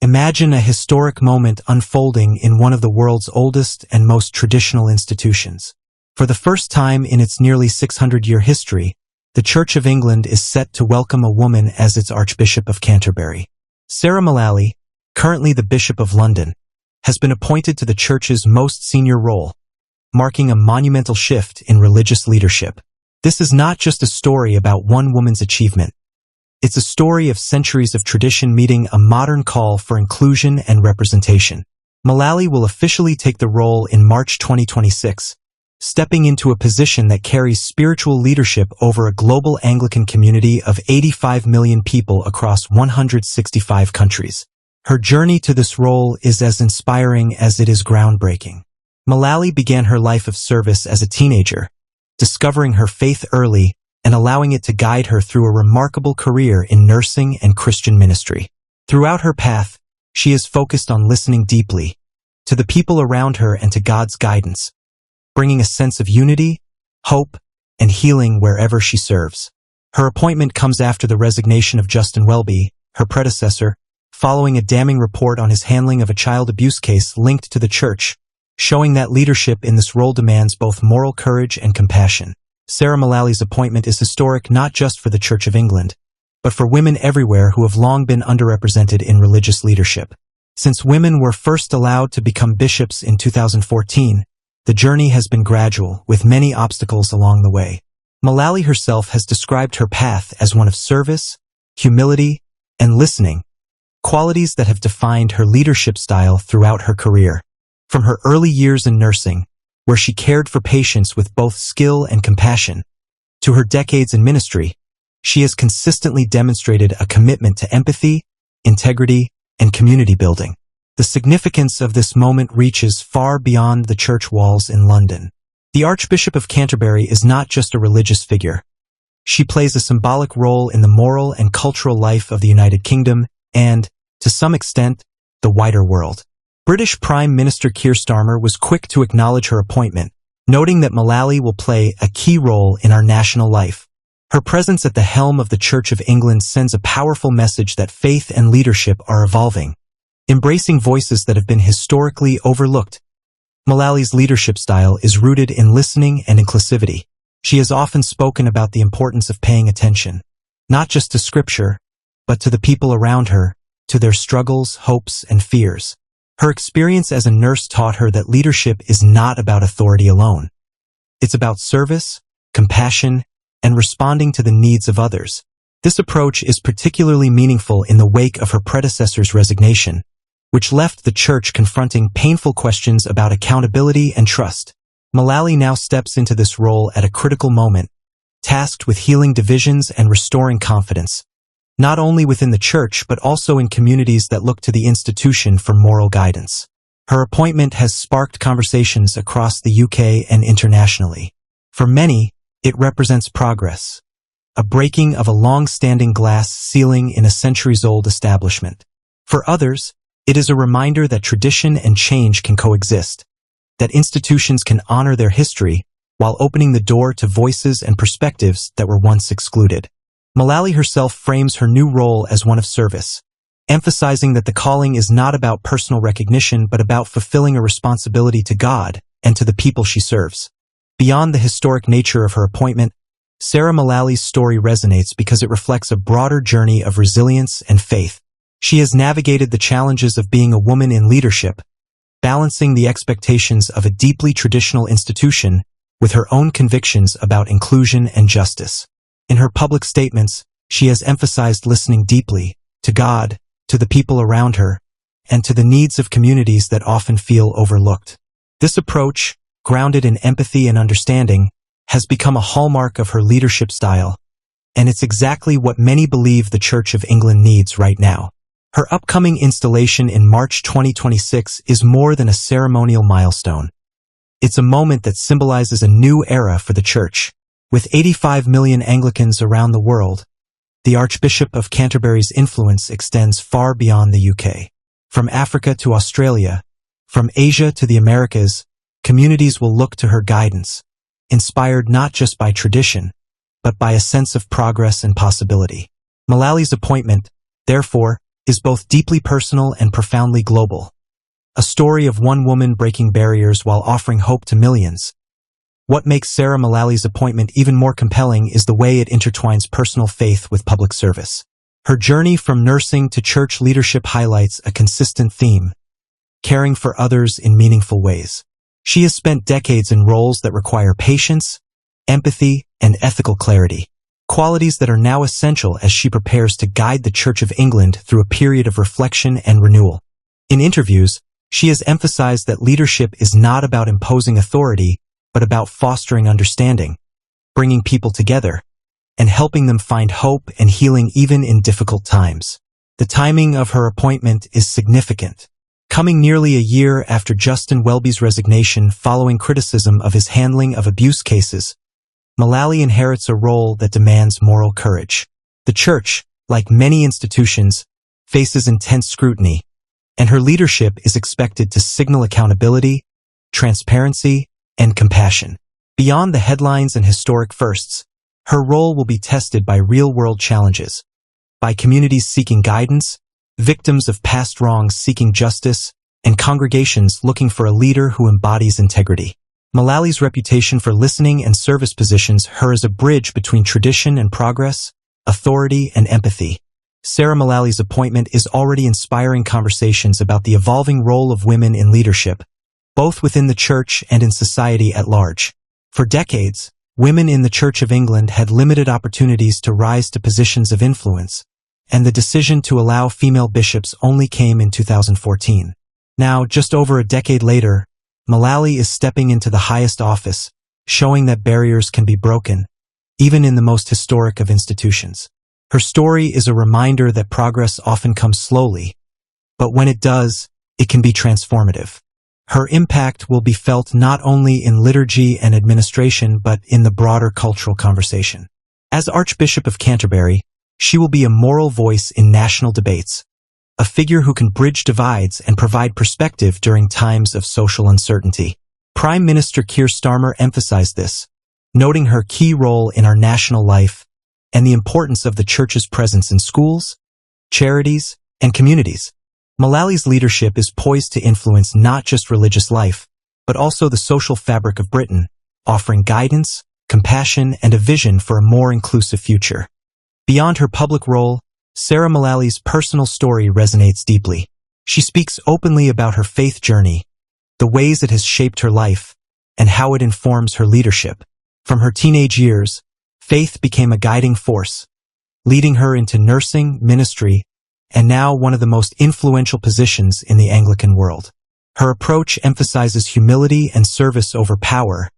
Imagine a historic moment unfolding in one of the world's oldest and most traditional institutions. For the first time in its nearly 600-year history, the Church of England is set to welcome a woman as its Archbishop of Canterbury. Sarah Mullally, currently the Bishop of London, has been appointed to the Church's most senior role, marking a monumental shift in religious leadership. This is not just a story about one woman's achievement. It's a story of centuries of tradition meeting a modern call for inclusion and representation. Mullally will officially take the role in March 2026, stepping into a position that carries spiritual leadership over a global Anglican community of 85 million people across 165 countries. Her journey to this role is as inspiring as it is groundbreaking. Mullally began her life of service as a teenager, discovering her faith early and allowing it to guide her through a remarkable career in nursing and Christian ministry. Throughout her path, she is focused on listening deeply to the people around her and to God's guidance, bringing a sense of unity, hope, and healing wherever she serves. Her appointment comes after the resignation of Justin Welby, her predecessor, following a damning report on his handling of a child abuse case linked to the Church, showing that leadership in this role demands both moral courage and compassion. Sarah Mullally's appointment is historic not just for the Church of England, but for women everywhere who have long been underrepresented in religious leadership. Since women were first allowed to become bishops in 2014, the journey has been gradual, with many obstacles along the way. Mullally herself has described her path as one of service, humility, and listening, qualities that have defined her leadership style throughout her career. From her early years in nursing, where she cared for patients with both skill and compassion, to her decades in ministry, she has consistently demonstrated a commitment to empathy, integrity, and community building. The significance of this moment reaches far beyond the church walls in London. The Archbishop of Canterbury is not just a religious figure. She plays a symbolic role in the moral and cultural life of the United Kingdom and, to some extent, the wider world. British Prime Minister Keir Starmer was quick to acknowledge her appointment, noting that Mullally will play a key role in our national life. Her presence at the helm of the Church of England sends a powerful message that faith and leadership are evolving, embracing voices that have been historically overlooked. Mullally's leadership style is rooted in listening and inclusivity. She has often spoken about the importance of paying attention, not just to Scripture, but to the people around her, to their struggles, hopes, and fears. Her experience as a nurse taught her that leadership is not about authority alone. It's about service, compassion, and responding to the needs of others. This approach is particularly meaningful in the wake of her predecessor's resignation, which left the Church confronting painful questions about accountability and trust. Mullally now steps into this role at a critical moment, tasked with healing divisions and restoring confidence, not only within the Church but also in communities that look to the institution for moral guidance. Her appointment has sparked conversations across the UK and internationally. For many, it represents progress, a breaking of a long-standing glass ceiling in a centuries-old establishment. For others, it is a reminder that tradition and change can coexist, that institutions can honor their history while opening the door to voices and perspectives that were once excluded. Mullally herself frames her new role as one of service, emphasizing that the calling is not about personal recognition but about fulfilling a responsibility to God and to the people she serves. Beyond the historic nature of her appointment, Sarah Mullally's story resonates because it reflects a broader journey of resilience and faith. She has navigated the challenges of being a woman in leadership, balancing the expectations of a deeply traditional institution with her own convictions about inclusion and justice. In her public statements, she has emphasized listening deeply to God, to the people around her, and to the needs of communities that often feel overlooked. This approach, grounded in empathy and understanding, has become a hallmark of her leadership style, and it's exactly what many believe the Church of England needs right now. Her upcoming installation in March 2026 is more than a ceremonial milestone. It's a moment that symbolizes a new era for the Church. With 85 million Anglicans around the world, the Archbishop of Canterbury's influence extends far beyond the UK. From Africa to Australia, from Asia to the Americas, communities will look to her guidance, inspired not just by tradition, but by a sense of progress and possibility. Mullally's appointment, therefore, is both deeply personal and profoundly global. A story of one woman breaking barriers while offering hope to millions. What makes Sarah Mullally's appointment even more compelling is the way it intertwines personal faith with public service. Her journey from nursing to church leadership highlights a consistent theme: caring for others in meaningful ways. She has spent decades in roles that require patience, empathy, and ethical clarity, qualities that are now essential as she prepares to guide the Church of England through a period of reflection and renewal. In interviews, she has emphasized that leadership is not about imposing authority, but about fostering understanding, bringing people together, and helping them find hope and healing even in difficult times. The timing of her appointment is significant. Coming nearly a year after Justin Welby's resignation following criticism of his handling of abuse cases, Mullally inherits a role that demands moral courage. The Church, like many institutions, faces intense scrutiny, and her leadership is expected to signal accountability, transparency, and compassion. Beyond the headlines and historic firsts, her role will be tested by real-world challenges, by communities seeking guidance, victims of past wrongs seeking justice, and congregations looking for a leader who embodies integrity. Mullally's reputation for listening and service positions her as a bridge between tradition and progress, authority and empathy. Sarah Mullally's appointment is already inspiring conversations about the evolving role of women in leadership, both within the Church and in society at large. For decades, women in the Church of England had limited opportunities to rise to positions of influence, and the decision to allow female bishops only came in 2014. Now, just over a decade later, Mullally is stepping into the highest office, showing that barriers can be broken, even in the most historic of institutions. Her story is a reminder that progress often comes slowly, but when it does, it can be transformative. Her impact will be felt not only in liturgy and administration but in the broader cultural conversation. As Archbishop of Canterbury, she will be a moral voice in national debates, a figure who can bridge divides and provide perspective during times of social uncertainty. Prime Minister Keir Starmer emphasized this, noting her key role in our national life and the importance of the Church's presence in schools, charities, and communities. Mullally's leadership is poised to influence not just religious life, but also the social fabric of Britain, offering guidance, compassion, and a vision for a more inclusive future. Beyond her public role, Sarah Mullally's personal story resonates deeply. She speaks openly about her faith journey, the ways it has shaped her life, and how it informs her leadership. From her teenage years, faith became a guiding force, leading her into nursing, ministry, and now one of the most influential positions in the Anglican world. Her approach emphasizes humility and service over power,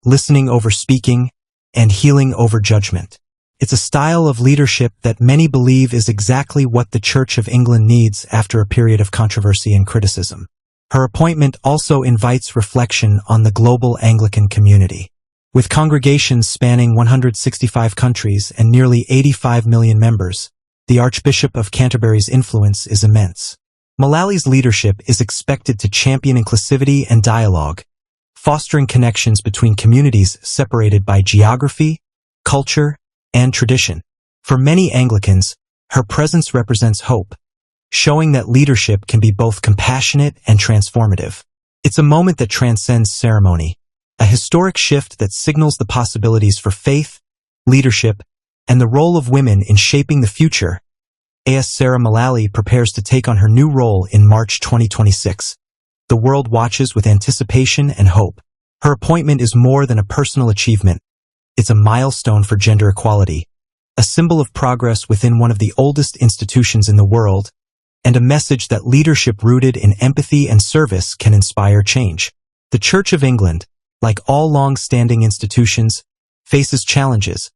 listening over speaking, and healing over judgment. It's a style of leadership that many believe is exactly what the Church of England needs after a period of controversy and criticism. Her appointment also invites reflection on the global Anglican community. With congregations spanning 165 countries and nearly 85 million members, the Archbishop of Canterbury's influence is immense. Mullally's leadership is expected to champion inclusivity and dialogue, fostering connections between communities separated by geography, culture, and tradition. For many Anglicans, her presence represents hope, showing that leadership can be both compassionate and transformative. It's a moment that transcends ceremony, a historic shift that signals the possibilities for faith, leadership, and the role of women in shaping the future. As Sarah Mullally prepares to take on her new role in March 2026, the world watches with anticipation and hope. Her appointment is more than a personal achievement. It's a milestone for gender equality, a symbol of progress within one of the oldest institutions in the world, and a message that leadership rooted in empathy and service can inspire change. The Church of England, like all long-standing institutions, faces challenges,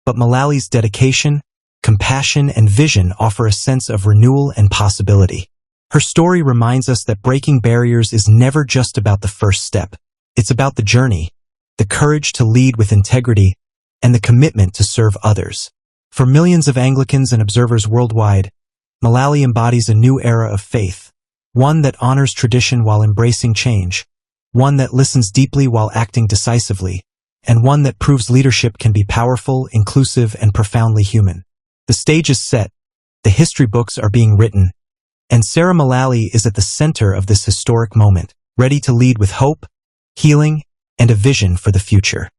but Mullally's dedication, compassion, and vision offer a sense of renewal and possibility. Her story reminds us that breaking barriers is never just about the first step. It's about the journey, the courage to lead with integrity, and the commitment to serve others. For millions of Anglicans and observers worldwide, Mullally embodies a new era of faith, one that honors tradition while embracing change, one that listens deeply while acting decisively, and one that proves leadership can be powerful, inclusive, and profoundly human. The stage is set, the history books are being written, and Sarah Mullally is at the center of this historic moment, ready to lead with hope, healing, and a vision for the future.